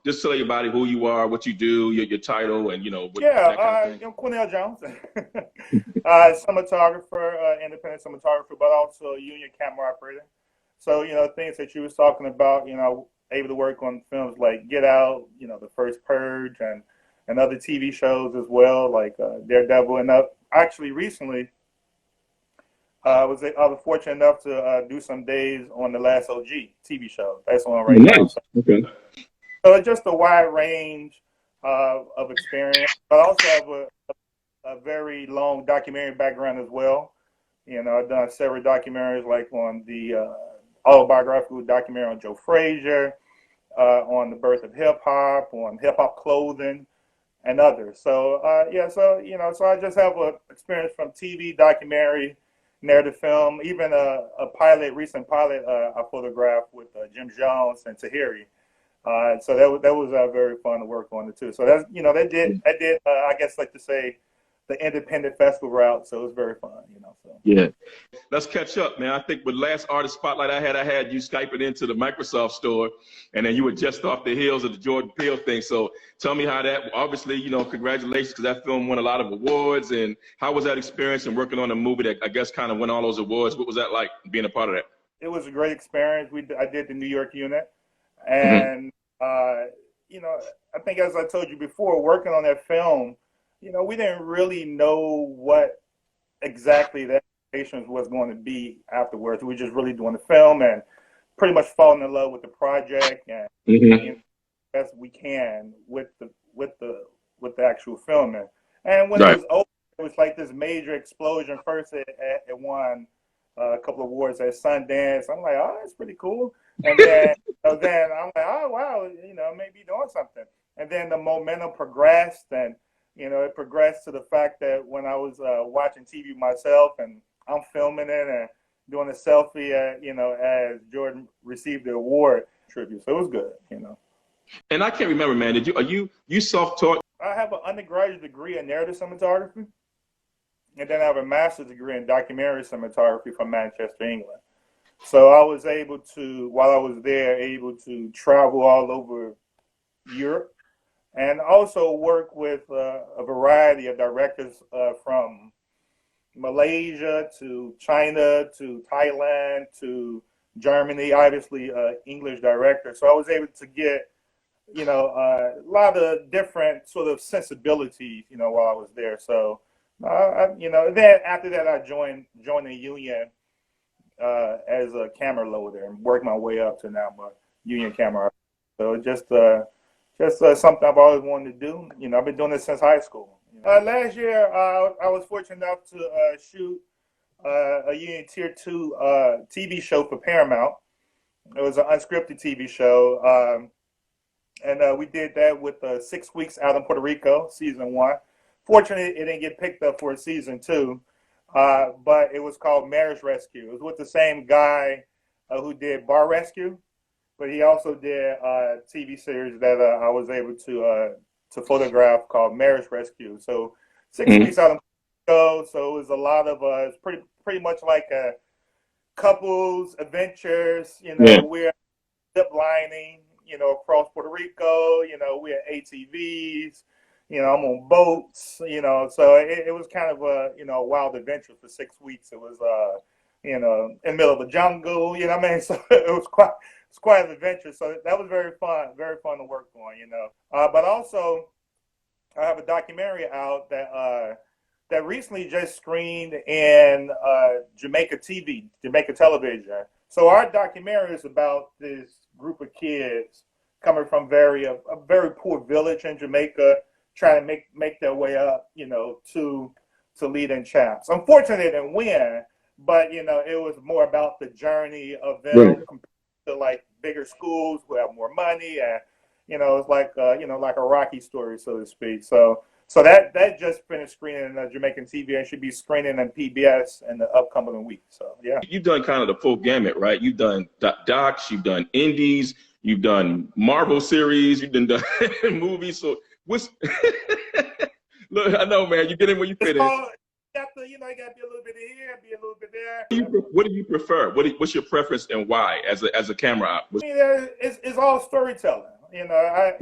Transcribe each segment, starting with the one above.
just tell everybody who you are, what you do, your title, and Yeah, that kind of thing. I'm Quenell Jones, cinematographer, independent cinematographer, but also a union camera operator. So, things that you was talking about, able to work on films like Get Out, The First Purge, and other TV shows as well, like Daredevil. And actually, recently, I was fortunate enough to do some days on the Last OG TV show. That's on right now. Nice. Okay. So it's just a wide range of experience, but also have a very long documentary background as well. I've done several documentaries, like on the autobiographical documentary on Joe Frazier, on the birth of hip hop, on hip hop clothing, and others. So so I just have a experience from TV, documentary, narrative film, even a recent pilot I photographed with Jim Jones and Tahiri. So that was very fun to work on it too. So that's that did I guess like to say the independent festival route. So it was very fun. So Yeah. Let's catch up, man. I think with last artist spotlight I had you Skyping into the Microsoft store, and then you were just off the heels of the Jordan Peele thing. So tell me how that, obviously, congratulations, because that film won a lot of awards. And how was that experience and working on a movie that I guess kind of won all those awards? What was that like, being a part of that? it was a great experience. I did the New York unit, Mm-hmm. and I think as I told you before, working on that film, we didn't really know what exactly the expectations was going to be afterwards. We were just really doing the film and pretty much falling in love with the project and Mm-hmm. best we can with the actual filming. And when it Right. was over, it was like this major explosion. First, it won a couple of awards at Sundance. I'm like, oh, that's pretty cool. And then I'm like, oh wow, maybe doing something. And then the momentum progressed, and it progressed to the fact that when I was watching TV myself, and I'm filming it and doing a selfie, as Jordan received the award tribute. So it was good. And I can't remember, man. Are you self-taught? I have an undergraduate degree in narrative cinematography, and then I have a master's degree in documentary cinematography from Manchester, England. So I was able to, while I was there, able to travel all over Europe and also work with a variety of directors from Malaysia to China to Thailand to Germany, obviously English director. So I was able to get a lot of different sort of sensibilities, while I was there. So, then after that, I joined the union as a camera loader and worked my way up to now my union camera. So just something I've always wanted to do. I've been doing this since high school. Last year, I was fortunate enough to shoot a Union Tier 2 TV show for Paramount. It was an unscripted TV show. And we did that with 6 weeks out in Puerto Rico, season 1. Fortunately, it didn't get picked up for season 2, but it was called Marriage Rescue. It was with the same guy who did Bar Rescue, but he also did a TV series that I was able to photograph called Marriage Rescue. So 6 Mhm. weeks out in Puerto Rico, so it was a lot of it's pretty much like a couples adventures. Yeah. We're zip lining, across Puerto Rico. We had ATVs. I'm on boats. So it was kind of a wild adventure for 6 weeks. It was in the middle of a jungle. You know what I mean? So it's quite an adventure. So that was very fun to work on. But also I have a documentary out that recently just screened in Jamaica television. So our documentary is about this group of kids coming from a very poor village in Jamaica, trying to make their way up, to leading champs. Unfortunately, they didn't win, but it was more about the journey of Right. them compared to like bigger schools who have more money, and it's like like a Rocky story, so to speak. So that just finished screening in Jamaican TV and should be screening in PBS in the upcoming week. So yeah. You've done kind of the full gamut, right? You've done docs, you've done indies, you've done Marvel series, you've done movies. So what's look? I know, man. You get in where you It's fit in. all you got to be a little bit here, be a little bit there. What do you prefer? What's your preference and why? As a camera op? It's all storytelling. You know,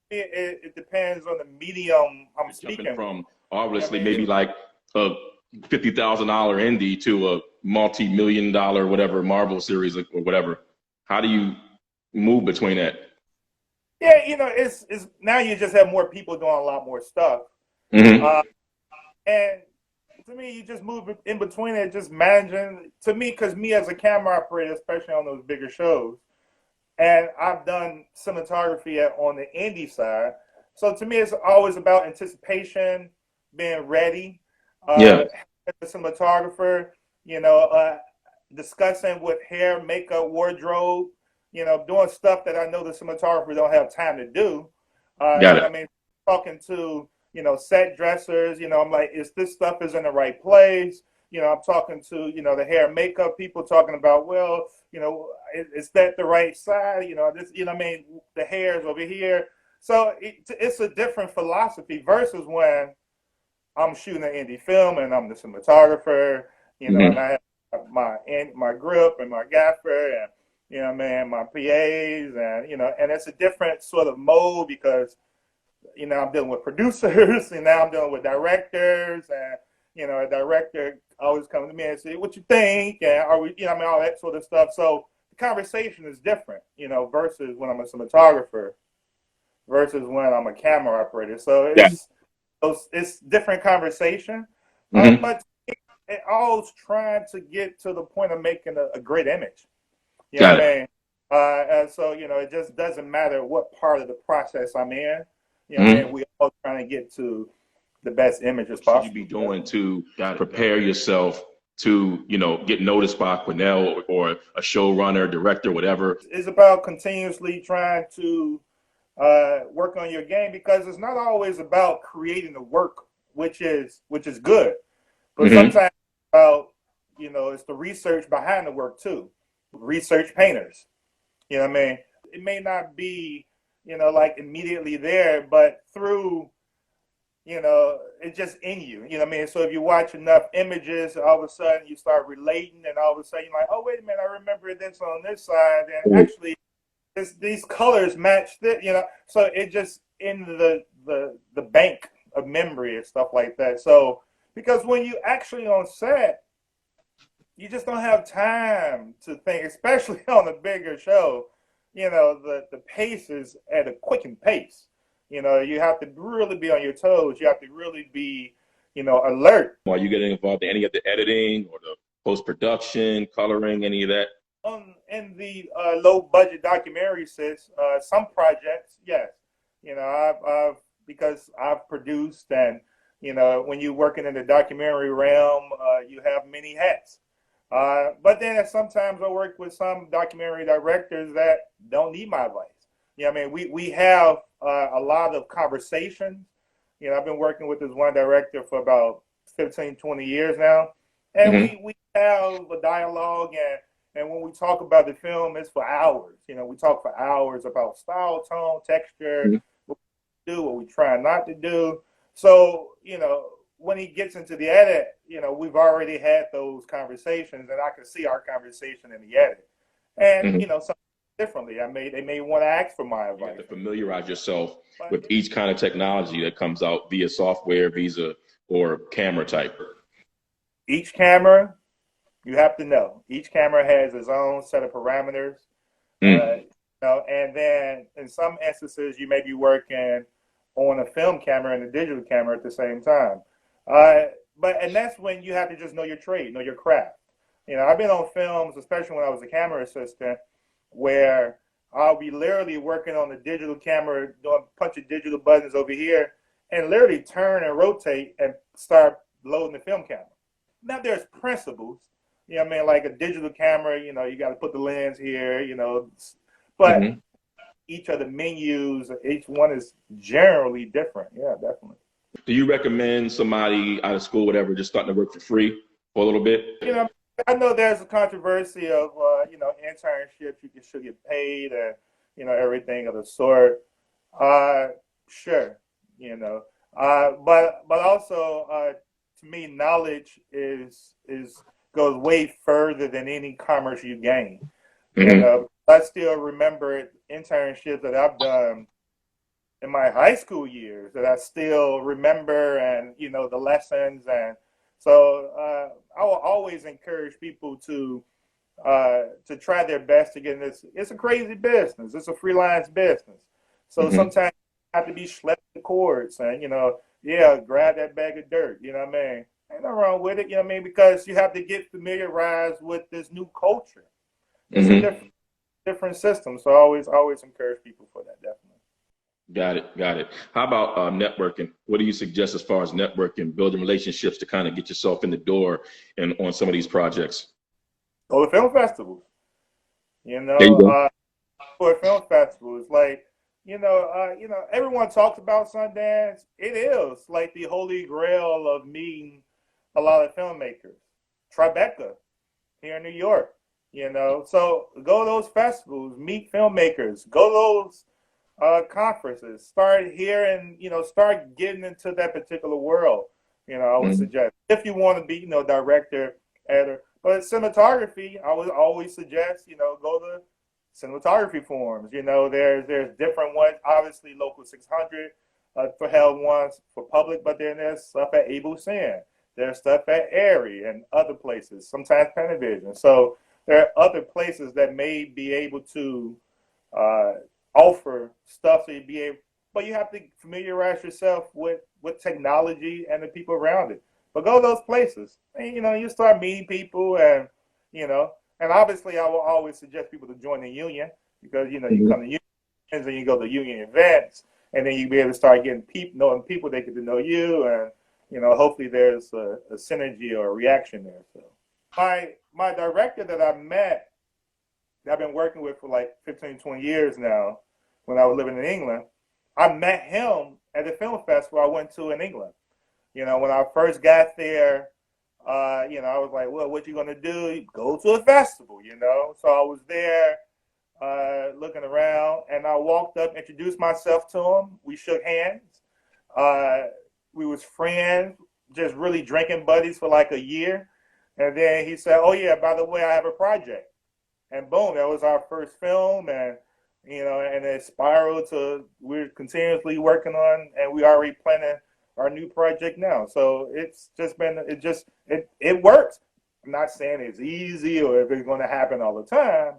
it depends on the medium I'm Jumping speaking. from You know obviously what I mean? maybe like a $50,000 indie to a multi-million-dollar whatever Marvel series or whatever. How do you move between that? Yeah, you know, it's now you just have more people doing a lot more stuff. Mm-hmm. Uh, and to me, you just move in between it, just managing. To me, because me as a camera operator, especially on those bigger shows, and I've done cinematography on the indie side. So to me, it's always about anticipation, being ready. Yeah, As a cinematographer, you know, discussing with hair, makeup, wardrobe, you know, doing stuff that I know the cinematographer don't have time to do. got You know, it. what I mean, talking to set dressers. You know, I'm like, is this stuff is in the right place? You know, I'm talking to the hair and makeup people, talking about, well, is that the right side? You know, this, what I mean, the hair is over here. So it's a different philosophy versus when I'm shooting an indie film and I'm the cinematographer, and Mm-hmm. I have my grip and my gaffer and man, my PAs and it's a different sort of mode because I'm dealing with producers and now I'm dealing with directors and a director always comes to me and say, "What you think?" And are we, all that sort of stuff. So the conversation is different, versus when I'm a cinematographer versus when I'm a camera operator. So Yeah. it's different conversation, Mm-hmm. but it always trying to get to the point of making a great image. You know Got what it. I mean? And so it just doesn't matter what part of the process I'm in. You know what I Mm-hmm. mean? We all trying to get to the best images What should you be possible. doing to prepare yourself to, get noticed by Quenell or a showrunner, director, whatever? It's about continuously trying to work on your game because it's not always about creating the work, which is good, but Mm-hmm. sometimes it's about it's the research behind the work too. Research painters, you know what I mean. It may not be like immediately there, but through it's just in you. You know what I mean? So if you watch enough images, all of a sudden you start relating, and all of a sudden you're like, oh, wait a minute, I remember this on this side, and actually these colors match this, So it just in the bank of memory and stuff like that. So because when you actually on set, you just don't have time to think, especially on a bigger show. The pace is at a quickened pace. You have to really be on your toes. You have to really be, alert. Are you getting involved in any of the editing or the post production, coloring, any of that? In the low budget documentary, some projects, yes. I've because I've produced, and when you're working in the documentary realm, you have many hats. But then sometimes I work with some documentary directors that don't need my advice. I mean, we have a lot of conversations. I've been working with this one director for about 15, 20 years now. And Mm-hmm. we have a dialogue, and when we talk about the film, it's for hours. We talk for hours about style, tone, texture, what we do, what we try not to do. So, when he gets into the edit, we've already had those conversations, and I can see our conversation in the edit. And, Mm-hmm. something differently. They may want to ask for my You have advice. to familiarize yourself But with each kind of technology that comes out via software, visa, or camera type. each camera, you have to know. Each camera has its own set of parameters. Mm. And then in some instances, you may be working on a film camera and a digital camera at the same time. And that's when you have to just know your trade, know your craft. I've been on films, especially when I was a camera assistant, where I'll be literally working on the digital camera, doing a bunch of digital buttons over here, and literally turn and rotate and start loading the film camera. Now there's principles, I mean, like a digital camera, you got to put the lens here, but Mm-hmm. each of the menus, each one is generally different. Yeah, definitely. Do you recommend somebody out of school, whatever, just starting to work for free for a little bit? You know, I know there's a controversy of internships. You should get paid, and everything of the sort. Uh, sure, but also to me, knowledge is goes way further than any commerce you gain. Mm-hmm. I still remember it internships that I've done in my high school years that I still remember, and the lessons. And so I will always encourage people to try their best to get in this. It's a crazy business. It's a freelance business. So sometimes you have to be schlepping the cords and, yeah, grab that bag of dirt. You know what I mean? Ain't nothing wrong with it. You know what I mean? Because you have to get familiarized with this new culture. It's a different system. So I always encourage people for that, definitely. Got it. How about networking? What do you suggest as far as networking, building relationships to kind of get yourself in the door and on some of these projects? Go to film festivals. There you go. For film festivals, like everyone talks about Sundance. It is like the holy grail of meeting a lot of filmmakers. Tribeca here in New York. So go to those festivals, meet filmmakers, go to those conferences, start hearing, start getting into that particular world. I would suggest if you want to be, director, editor. But cinematography, I would always suggest, go to cinematography forums. There's different ones. Obviously, Local 600 for held ones for public, but then there's stuff at Able Sin. There's stuff at Airy and other places. Sometimes Panavision. So there are other places that may be able to offer stuff so you'd be able, but you have to familiarize yourself with technology and the people around it. But go to those places, and you start meeting people, and and obviously I will always suggest people to join the union, because you come to unions and you go to union events, and then you be able to start getting knowing people. They get to know you, and hopefully there's a synergy or a reaction there. So my director that I met, that I've been working with for like 15, 20 years now, when I was living in England, I met him at the film festival I went to in England. When I first got there, I was like, well, what you going to do? Go to a festival, So I was there looking around, and I walked up, introduced myself to him. We shook hands. We was friends, just really drinking buddies for like a year. And then he said, oh, yeah, by the way, I have a project. And boom, that was our first film. And, and it spiraled to we're continuously working on, and we already planning our new project now. So it's just been, it works. I'm not saying it's easy or if it's going to happen all the time,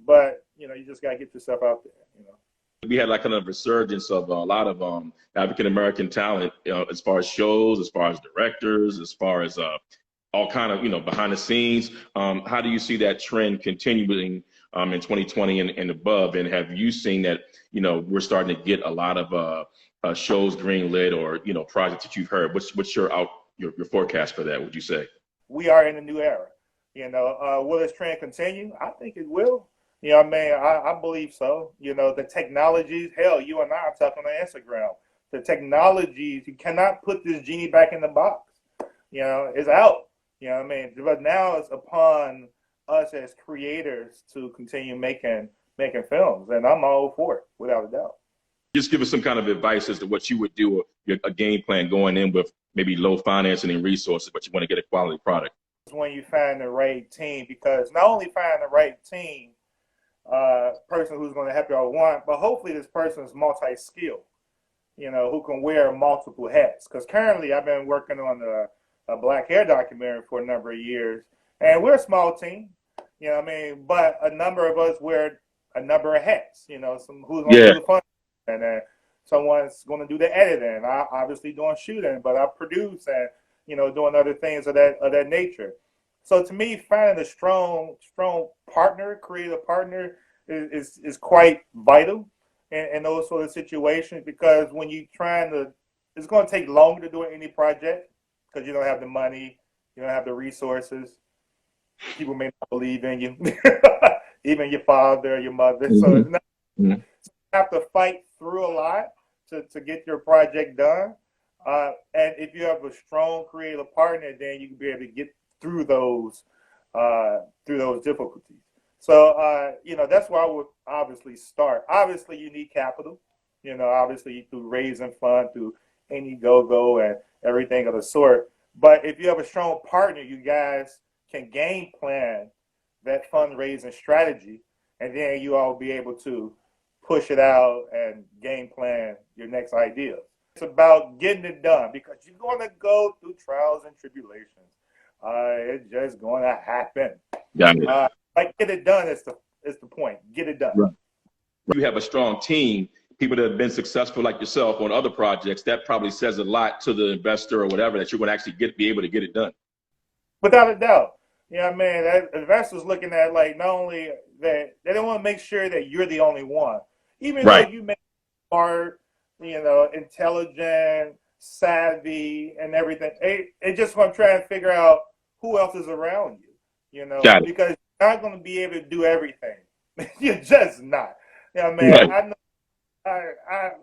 but, you just got to get yourself out there, We had like kind of a resurgence of a lot of African American talent, as far as shows, as far as directors, as far as all kind of behind the scenes. How do you see that trend continuing in 2020 and above? And have you seen that we're starting to get a lot of shows greenlit or projects that you've heard? What's your forecast for that? Would you say we are in a new era? Will this trend continue? I think it will. I mean, I believe so. The technologies, hell, you and I are talking on Instagram. The technologies, you cannot put this genie back in the box. It's out. What I mean? But now it's upon us as creators to continue making films, and I'm all for it, without a doubt. Just give us some kind of advice as to what you would do, a game plan going in with maybe low financing and resources, but you want to get a quality product. When you find the right team, because not only find the right team, person who's going to help you all want, but hopefully this person is multi-skilled, who can wear multiple hats. Because currently I've been working on a black hair documentary for a number of years, and we're a small team, but a number of us wear a number of hats, some who's going to do the fun, and then someone's going to do the editing. I obviously doing shooting, but I produce and doing other things of that nature. So to me, finding a strong partner, creative partner, is quite vital in those sort of situations, because when you it's going to take longer to do any project because you don't have the money, you don't have the resources. People may not believe in you, even your father, your mother. So it's not, you have to fight through a lot to get your project done. And if you have a strong creative partner, then you can be able to get through those difficulties. So that's where I would obviously start. Obviously, you need capital. Obviously through raising fund, through IndieGoGo and everything of the sort. But if you have a strong partner, you guys can game plan that fundraising strategy, and then you all be able to push it out and game plan your next idea. It's about getting it done because you're going to go through trials and tribulations. It's just going to happen. Got it. Like get it done is the point. Get it done. Right. You have a strong team, people that have been successful like yourself on other projects. That probably says a lot to the investor or whatever that you're going to actually be able to get it done. Without a doubt. You know what I mean? That investors looking at like not only that they don't want to make sure that you're the only one, even though you make smart, intelligent, savvy, and everything. They just want to try and figure out who else is around you. Because you're not going to be able to do everything. You're just not. You know what I mean? Right.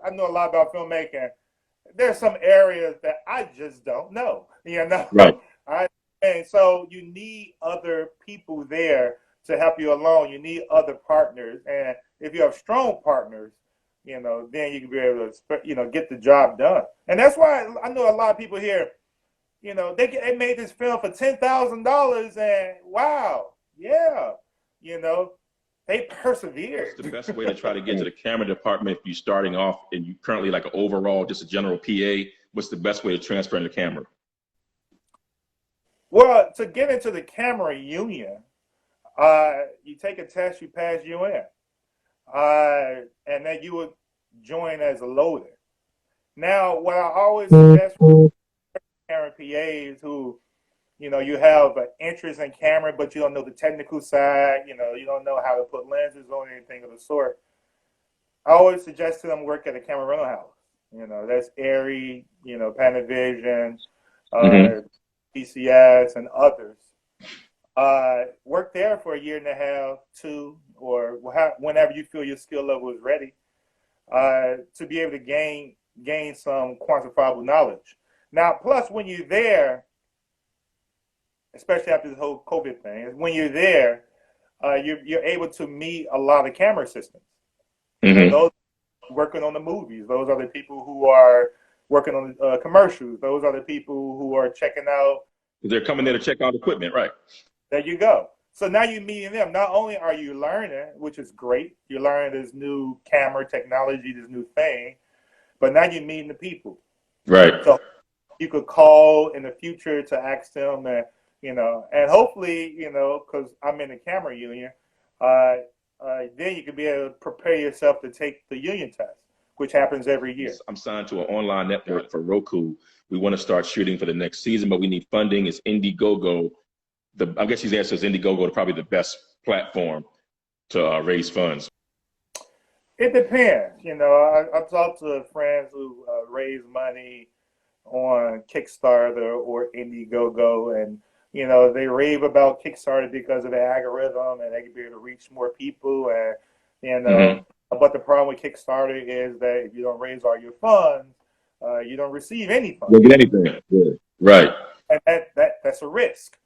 I know a lot about filmmaking. There's some areas that I just don't know. Right. And so you need other people there to help you along. You need other partners. And if you have strong partners, then you can be able to, get the job done. And that's why I know a lot of people here, they made this film for $10,000 and wow, yeah, they persevered. What's the best way to try to get to the camera department if you're starting off and you currently like an overall, just a general PA? What's the best way to transfer in the camera? Well, to get into the camera union, you take a test, you pass UN, and then you would join as a loader. Now, what I always suggest for camera PAs who, you have an interest in camera, but you don't know the technical side, you don't know how to put lenses on anything of the sort. I always suggest to them work at a camera rental house. That's Airy, Panavision, PCS, and others. Work there for a year and a half, 2, or whenever you feel your skill level is ready, to be able to gain some quantifiable knowledge. Now, plus when you're there, especially after this whole COVID thing, when you're there, you're able to meet a lot of camera assistants. Those working on the movies, those are the people who are working on commercials. Those are the people who are checking out. They're coming there to check out equipment, right? There you go. So now you're meeting them. Not only are you learning, which is great, you're learning this new camera technology, this new thing, but now you're meeting the people. Right. So you could call in the future to ask them, and hopefully, because I'm in the camera union, then you can be able to prepare yourself to take the union test, which happens every year. I'm signed to an online network for Roku. We want to start shooting for the next season, but we need funding. It's IndieGoGo. I guess his answer is IndieGoGo is probably the best platform to raise funds. It depends. I've talked to friends who raise money on Kickstarter or IndieGoGo, and they rave about Kickstarter because of the algorithm and they can be able to reach more people. And but the problem with Kickstarter is that if you don't raise all your funds, you don't receive any funds. You don't get anything. Yeah. Right. And that's a risk,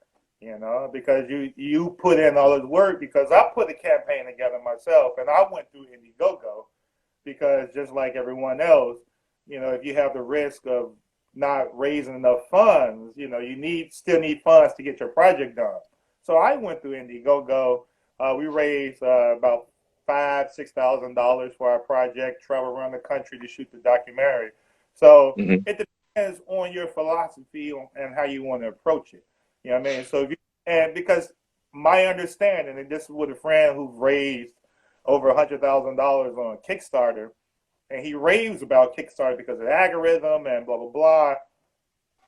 because you put in all this work. Because I put the campaign together myself, and I went through IndieGoGo because just like everyone else, if you have the risk of not raising enough funds, you still need funds to get your project done. So I went through IndieGoGo. We raised about $5,000-$6,000 for our project. Travel around the country to shoot the documentary. So it depends on your philosophy and how you want to approach it. You know what I mean? So because my understanding, and this is with a friend who raised over $100,000 on Kickstarter. And he raves about Kickstarter because of the algorithm and blah, blah, blah.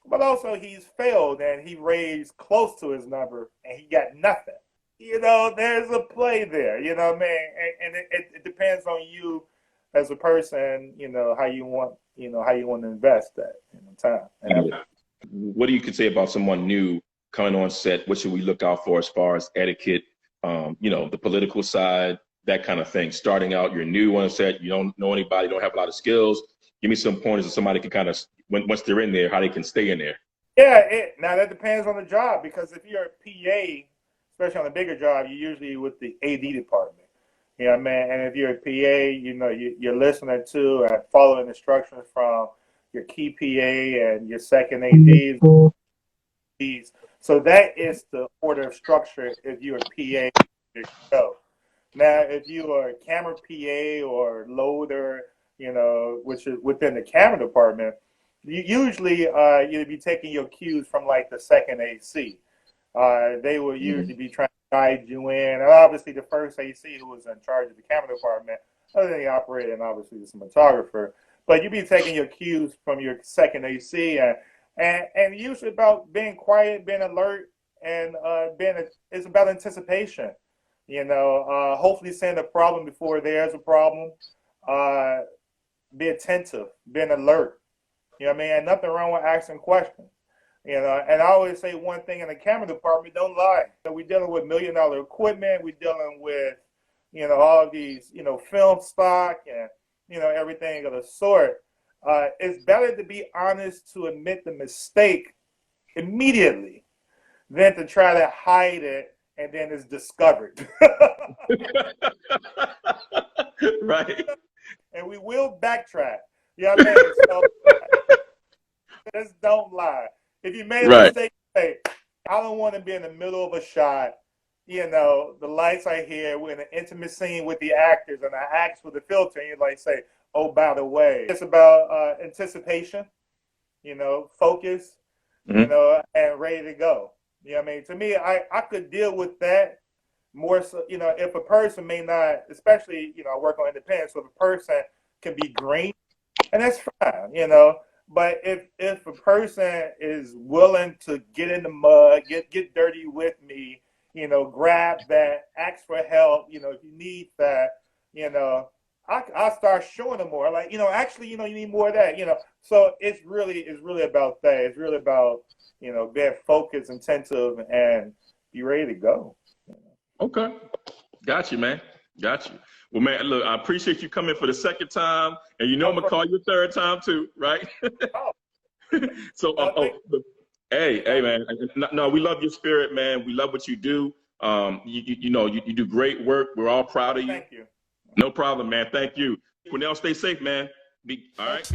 But also he's failed and he raised close to his number and he got nothing. There's a play there, what I mean? And it depends on you as a person, how you want to invest that time. And what do you could say about someone new coming on set? What should we look out for as far as etiquette, the political side, that kind of thing? Starting out, you're new on set, you don't know anybody, don't have a lot of skills. Give me some pointers of somebody can kind of, once they're in there, how they can stay in there. Yeah, now that depends on the job, because if you're a PA, especially on a bigger job, you're usually with the AD department. You know what I mean? And if you're a PA, you're listening to and following instructions from your key PA and your second ADs. So that is the order of structure if you're a PA. Now, if you are a camera PA or loader, you know, which is within the camera department, you usually you'd be taking your cues from like the second AC. They will usually be trying to guide you in, and obviously the first AC who was in charge of the camera department, other than the operator and obviously the cinematographer. But you'd be taking your cues from your second AC, and usually about being quiet, being alert, and it's about anticipation. You know, hopefully seeing a problem before there's a problem. Uh, be attentive, being alert. You know what I mean? And nothing wrong with asking questions. You know, and I always say one thing in the camera department: don't lie. So we're dealing with $1 million equipment. We're dealing with, you know, all of these, you know, film stock and, you know, everything of the sort. It's better to be honest to admit the mistake immediately than to try to hide it and then it's discovered. Right. And we will backtrack. You know what I mean? So just don't lie. If you made a mistake, say, I don't want to be in the middle of a shot. You know, the lights are here. We're in an intimate scene with the actors, and I ask for the filter, and you like say, oh, by the way. It's about anticipation, you know, focus, you know, and ready to go. You know what I mean? To me, I could deal with that more so, you know, if a person may not, especially, you know, I work on independence, so if a person can be green, and that's fine, you know. But if a person is willing to get in the mud, get dirty with me, you know, grab that, ask for help, you know, if you need that, you know, I start showing them more. Like, you know, actually, you know, you need more of that, you know. So it's really about that. It's really about, you know, being focused, attentive, and be ready to go. Okay. Got you, man. Got you. Well, man, look, I appreciate you coming for the second time, and you know I'm gonna call you a third time too, right? Oh, So, hey, man. No, we love your spirit, man. We love what you do. You know, you do great work. We're all proud of you. thank you. No problem, man. Thank you. Quenell, stay safe, man. All right.